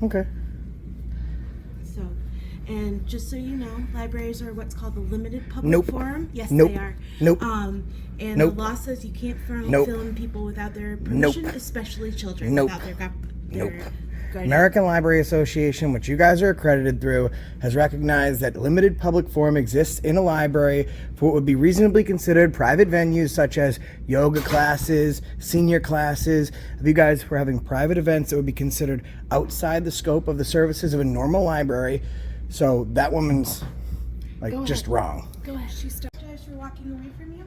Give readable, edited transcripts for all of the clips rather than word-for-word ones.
Okay. So, and just so you know, libraries are what's called the limited public Nope. forum. Yes, Nope. they are. Nope. And Nope. the law says you can't Nope. film people without their permission, Nope. especially children, Nope. without their Nope. guardian. American Library Association, which you guys are accredited through, has recognized that limited public forum exists in a library for what would be reasonably considered private venues such as yoga classes, senior classes. If you guys were having private events that would be considered outside the scope of the services of a normal library. So that woman's just wrong. Go ahead. She apologized for walking away from you.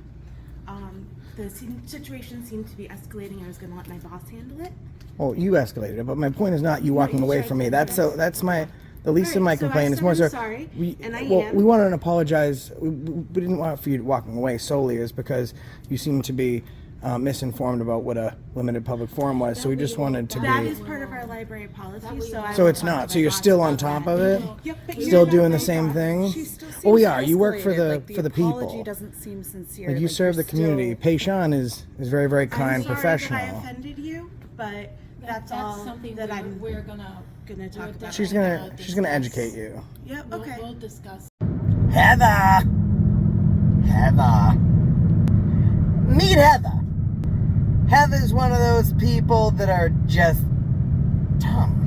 The situation seemed to be escalating. I was going to let my boss handle it. Well, you escalated it, but my point is not you walking away from me. That's the least of my complaint. It's more so sorry, we wanted to apologize. We didn't want for you walking away solely is because you seem to be misinformed about what a limited public forum was. So we just wanted to That be. is part of our library policy. So it's not. So you're still on top of it. Yep, but Still you're doing not the same my thing. boss. Well, we are. You work for Escalated, the apology people. doesn't seem sincere. Like you serve the community. Pei-Shan is very, very kind, I'm sorry professional. that I offended you, but that's all something that we're gonna talk about. She's gonna educate you. Yep. Okay. We'll discuss. Heather. Meet Heather. Heather's one of those people that are just dumb.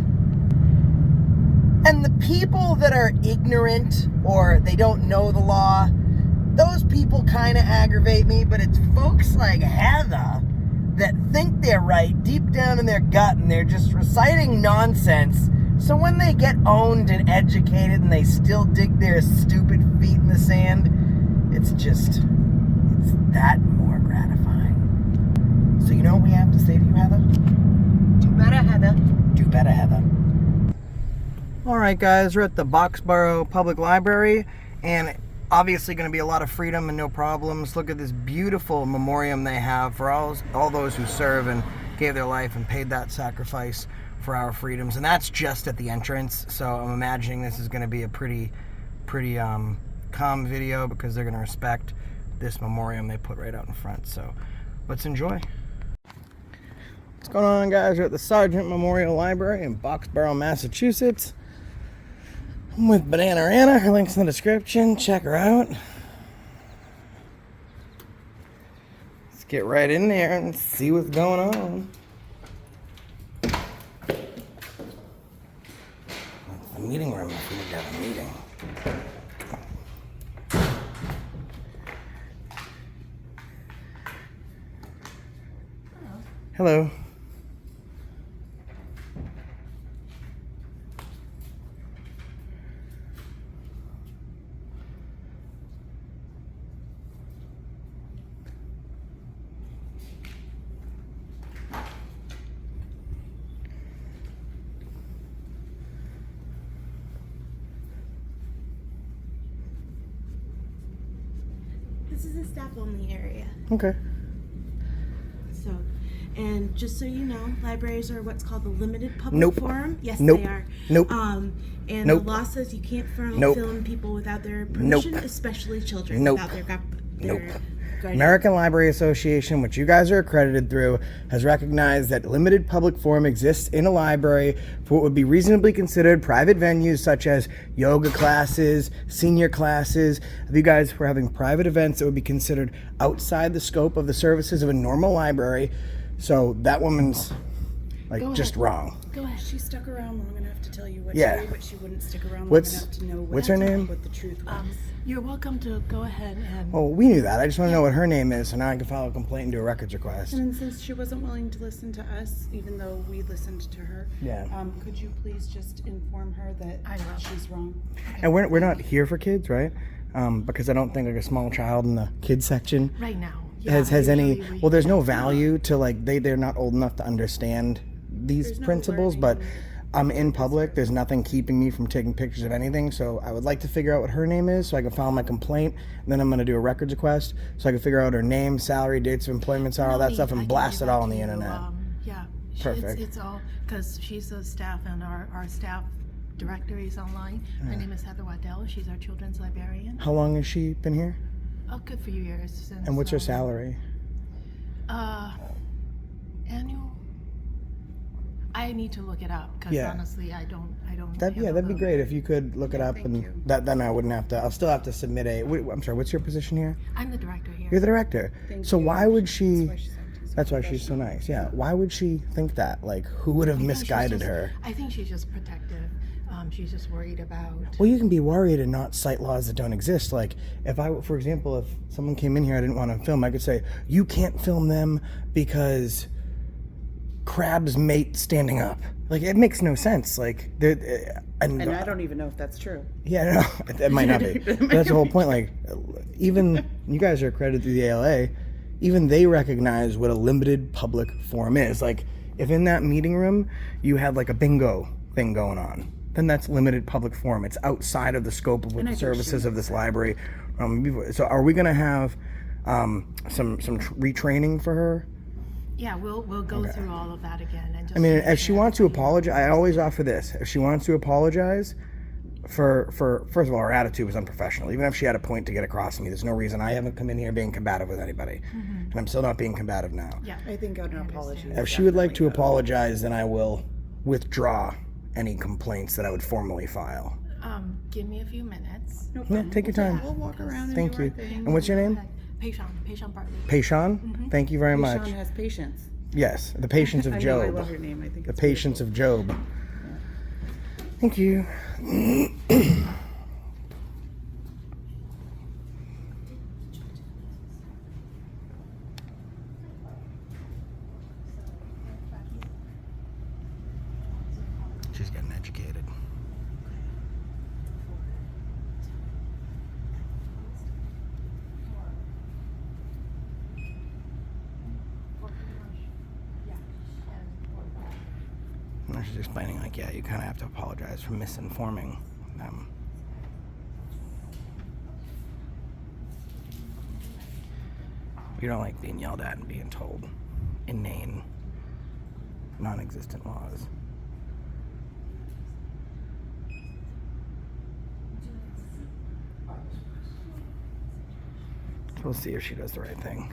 And the people that are ignorant or they don't know the law, those people kind of aggravate me, but it's folks like Heather that think they're right deep down in their gut and they're just reciting nonsense. So when they get owned and educated and they still dig their stupid feet in the sand, it's that more gratifying. So you know what we have to say to you, Heather? Do better, Heather. Do better, Heather. Alright guys, we're at the Boxborough Public Library and obviously going to be a lot of freedom and no problems. Look at this beautiful memoriam they have for all those who serve and gave their life and paid that sacrifice for our freedoms. And that's just at the entrance. So I'm imagining this is going to be a pretty calm video because they're going to respect this memoriam they put right out in front. So let's enjoy. What's going on, guys? We're at the Sargent Memorial Library in Boxborough, Massachusetts. I'm with Banana Anna. Her link's in the description. Check her out. Let's get right in there and see what's going on. That's the meeting room if we need to have a meeting. Hello. This is a staff-only area. Okay. So, and just so you know, libraries are what's called the limited public Nope. forum. Yes, Nope. they are. Nope. And Nope. the law says you can't Nope. film people without their Nope. permission, especially children, Nope. without their Nope. guardian. American Library Association, which you guys are accredited through, has recognized that limited public forum exists in a library for what would be reasonably considered private venues such as yoga classes, senior classes. If you guys were having private events that would be considered outside the scope of the services of a normal library. So that woman's just wrong. Go ahead. She stuck around long enough to tell you what Yeah. she did, but she wouldn't stick around long What's- enough to know what's her name? what the truth was. You're welcome to go ahead and. Oh, we knew that. I just want to know what her name is so now I can file a complaint and do a records request. And since she wasn't willing to listen to us, even though we listened to her, Yeah. could you please just inform her that I will. she's wrong? And we're not here for kids, right? Because I don't think a small child in the kids section Right now. has any. Well, there's no value to they're not old enough to understand these There's no principles, but learning. I'm in public. There's nothing keeping me from taking pictures of anything. So I would like to figure out what her name is so I can file my complaint. And then I'm going to do a records request so I can figure out her name, salary, dates of employment, all that stuff, and blast it all on the internet. Yeah. Perfect. It's all because she's a staff and our staff directory is online. Her name is Heather Waddell. She's our children's librarian. How long has she been here? A good few years. Since, And what's her salary? Annual. I need to look it up because Yeah. honestly, I don't. That'd have a be clue. great if you could look it up, thank and you. then I wouldn't have to. I'll still have to submit I'm sorry. What's your position here? I'm the director here. You're the director. Thank So you. why would she? That's why she's acting so That's why she's so nice. Yeah. Why would she think that? Like, who would have I think she's misguided just- her? I think she's just protective. She's just worried about. Well, you can be worried and not cite laws that don't exist. Like, for example, if someone came in here I didn't want to film, I could say, you can't film them because crabs mate standing up. Like, it makes no sense. Like, And I don't even know if that's true. yeah, no, it might not be. But that's the whole point. Like, even you guys are accredited through the ALA, even they recognize what a limited public forum is. Like, if in that meeting room you had like a bingo thing going on, then that's limited public forum. It's outside of the scope of what the services of this library. So are we going to have some retraining for her? Yeah, we'll go through all of that again. And just I mean, make if she sure wants to everybody- apologize, I always offer this. If she wants to apologize for first of all, her attitude was unprofessional. Even if she had a point to get across to me, there's no reason. I haven't come in here being combative with anybody, and I'm still not being combative now. Yeah. I think an apology. If she would like to apologize, then I will withdraw any complaints that I would formally file. Give me a few minutes. Yeah, take your time. We'll walk around and Thank do you. our thing. And what's your name? Patient Bartley. Paishan? Thank you very much. Sean has patience. Yes, the patience of I know, I Job. love your name. I think The it's patience of Job. Thank you. She's getting educated. And she's explaining, like, yeah, you kind of have to apologize for misinforming them. We don't like being yelled at and being told inane, non-existent laws. We'll see if she does the right thing.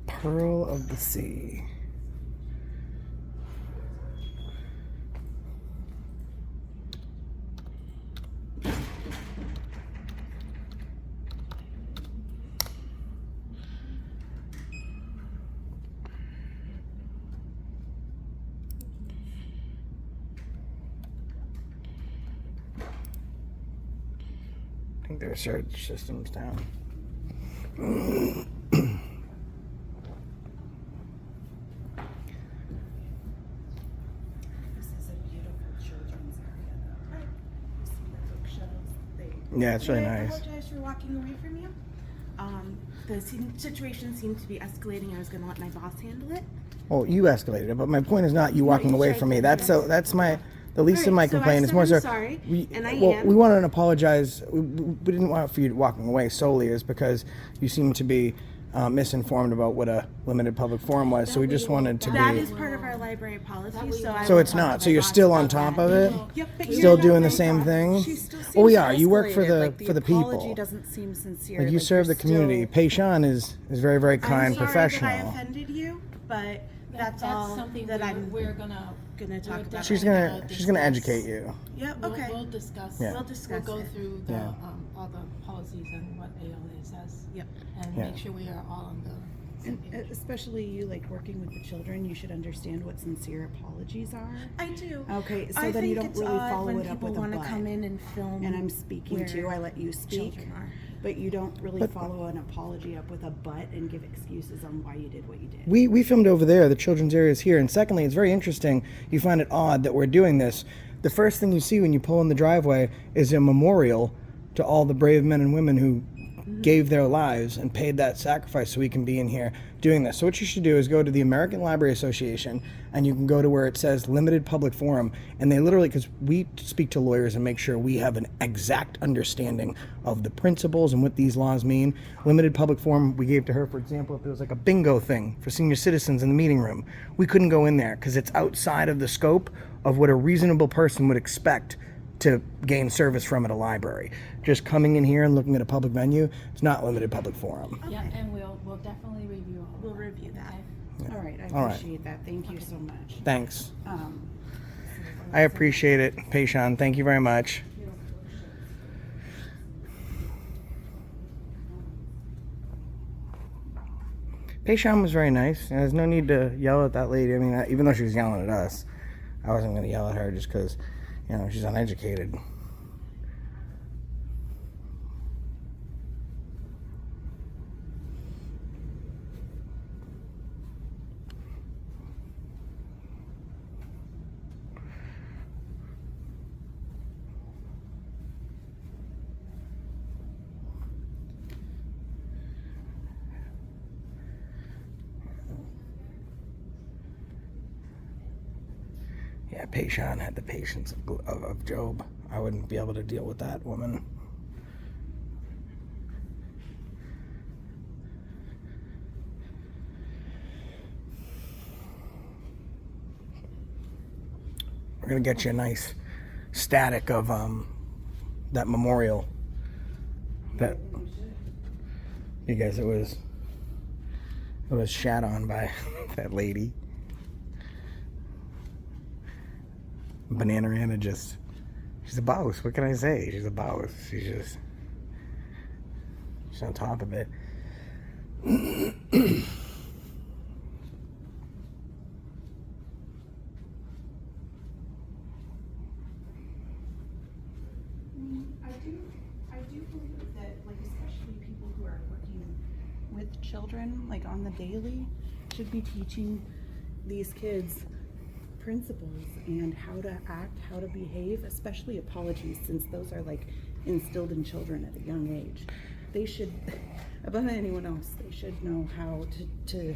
Pearl of the Sea. I think their search system's down. This is a beautiful children's area, though. You see the bookshelves? Yeah, it's really I nice. apologize for walking away from you. The situation seemed to be escalating. I was going to let my boss handle it. Well, you escalated it, but my point is not you walking you away tried from me. to, That's yes. that's my the least of Alright, my so I complaint. It's said more I'm so sorry, and I well, am. we want to apologize. We didn't want for you walking away solely is because you seem to be misinformed about what a limited public forum was. So we just wanted to That be. is part of our library policy, So it's not. So you're still on top of it. Yep, but Still you're not doing the my same boss. thing. She still seems Well, we are. You work for escalated, the like, apology people. doesn't seem sincere. Like you like, serve you're the community. still- Paishan is very very I'm kind, sorry professional. that I offended you, but that's all something that I'm we're gonna talk about. She's definitely gonna discuss. educate you. Yep. We'll, Okay. we'll discuss. Yeah. We'll discuss We'll go it. through the Yeah. all the policies and what ALA says. Yep. And Yeah. make sure we are all on the And same page. especially you, like working with the children, you should understand what sincere apologies are. I do. Okay, so I then you think don't it's really odd follow when it up people with a want to but. come in and film. And I'm speaking to you, I let you speak, children are. but you don't really But- follow an apology up with a but and give excuses on why you did what you did. We filmed over there. The children's area is here. And secondly, it's very interesting. You find it odd that we're doing this. The first thing you see when you pull in the driveway is a memorial to all the brave men and women who gave their lives and paid that sacrifice so we can be in here doing this. So what you should do is go to the American Library Association and you can go to where it says limited public forum, and they literally, because we speak to lawyers and make sure we have an exact understanding of the principles and what these laws mean. Limited public forum we gave to her, for example, if there was like a bingo thing for senior citizens in the meeting room, we couldn't go in there because it's outside of the scope of what a reasonable person would expect to gain service from at a library. Just coming in here and looking at a public venue, it's not limited public forum. Okay. Yeah, and we'll definitely review all. We'll review that. Yeah. All right, I All right. appreciate that. Thank you so much. Thanks. Um, I appreciate it, Payshawn. Thank you very much. Payshawn was very nice. There's no need to yell at that lady. I mean, even though she was yelling at us, I wasn't going to yell at her just because, you know, she's uneducated. Yeah, Payshawn had the patience of Job. I wouldn't be able to deal with that woman. We're gonna get you a nice static of that memorial. That you guys, it was shat on by that lady. Bananarana she's a boss. What can I say? She's a boss. She's on top of it. I do believe that, like, especially people who are working with children, like on the daily, should be teaching these kids principles and how to act, how to behave, especially apologies, since those are like instilled in children at a young age. They should, above anyone else, they should know how to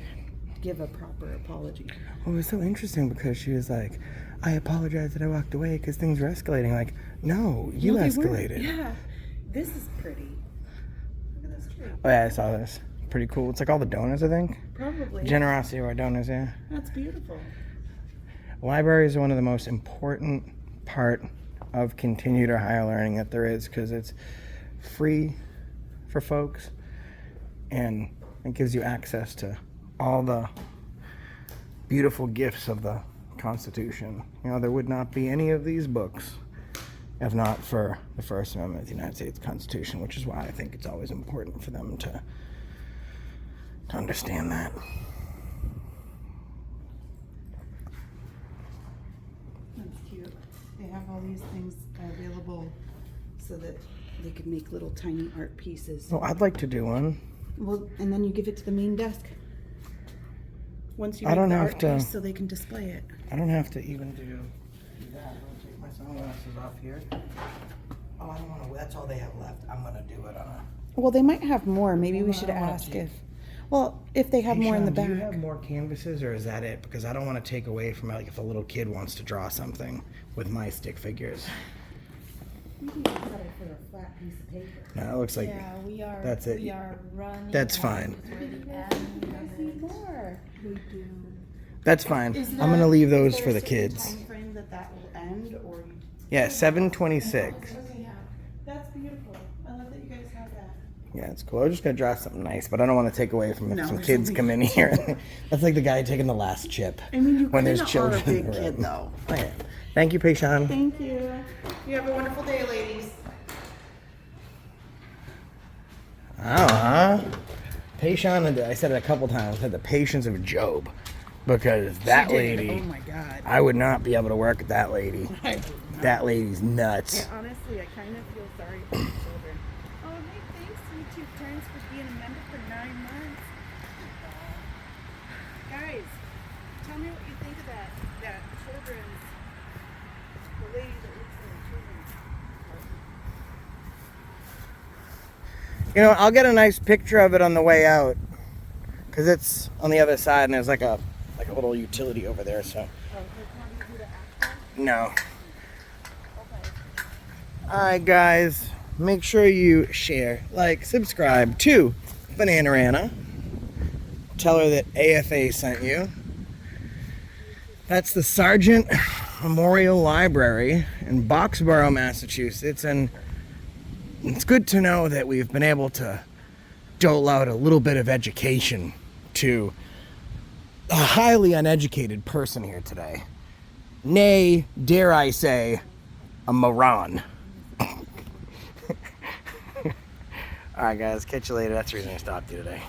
give a proper apology. Well, it was so interesting because she was like, I apologize that I walked away because things were escalating. Like, no, you No, they weren't. escalated. Yeah, this is pretty. Look at this tree. Oh yeah, I saw this. Pretty cool. It's like all the donors, I think. Probably. Generosity of our donors, yeah. That's beautiful. Libraries are one of the most important part of continued or higher learning that there is because it's free for folks and it gives you access to all the beautiful gifts of the Constitution. You know, there would not be any of these books if not for the First Amendment of the United States Constitution, which is why I think it's always important for them to understand that. That's cute. They have all these things available so that they could make little tiny art pieces. Well, I'd like to do one. Well, and then you give it to the main desk. Once you I make don't the have art to- piece so they can display it. I don't have to even do that. I'm gonna take my sunglasses off here. Oh, I don't want to. That's all they have left. I'm gonna do it on a. Well, they might have more. Maybe we Well, should I don't wanna ask take- if. Well, if they have Hey, more in the Sean, back. Do you have more canvases, or is that it? Because I don't want to take away from like if a little kid wants to draw something with my stick figures. You can cut it for a flat piece of paper. No, it looks like Yeah, we are. that's it. We are running. That's out. fine. It's really adding I need more. We do. That's fine. Is I'm gonna leave those is for there the a certain kids. time frame that will end, or you... Yeah, 7/26. That's beautiful. I love that you guys have that. Yeah, it's cool. I'm just gonna draw something nice, but I don't want to take away from if No, some there's kids only- come in here. That's like the guy taking the last chip. I mean, you when there's kinda children are a big in the kid, room. though. I am. Thank you, Payshawn. Thank you. You have a wonderful day, ladies. Payshawn, I said it a couple times, had the patience of Job. Because that lady, Oh my God. I would not be able to work with that lady. That lady's nuts. Honestly, I kind of feel sorry for the children. Oh, hey, thanks, you two parents, for being a member for 9 months. Guys, tell me what you think of that children's, the lady that works in the children's department. You know, I'll get a nice picture of it on the way out. Because it's on the other side and there's like a little utility over there, so. Oh, it's not easy to access? No. Alright guys, make sure you share, like, subscribe to Bananarana. Tell her that AFA sent you. That's the sergeant Memorial Library in Boxborough, Massachusetts, and it's good to know that we've been able to dole out a little bit of education to a highly uneducated person here today. Nay, dare I say, a moron. Alright guys, catch you later. That's the reason I stopped you today.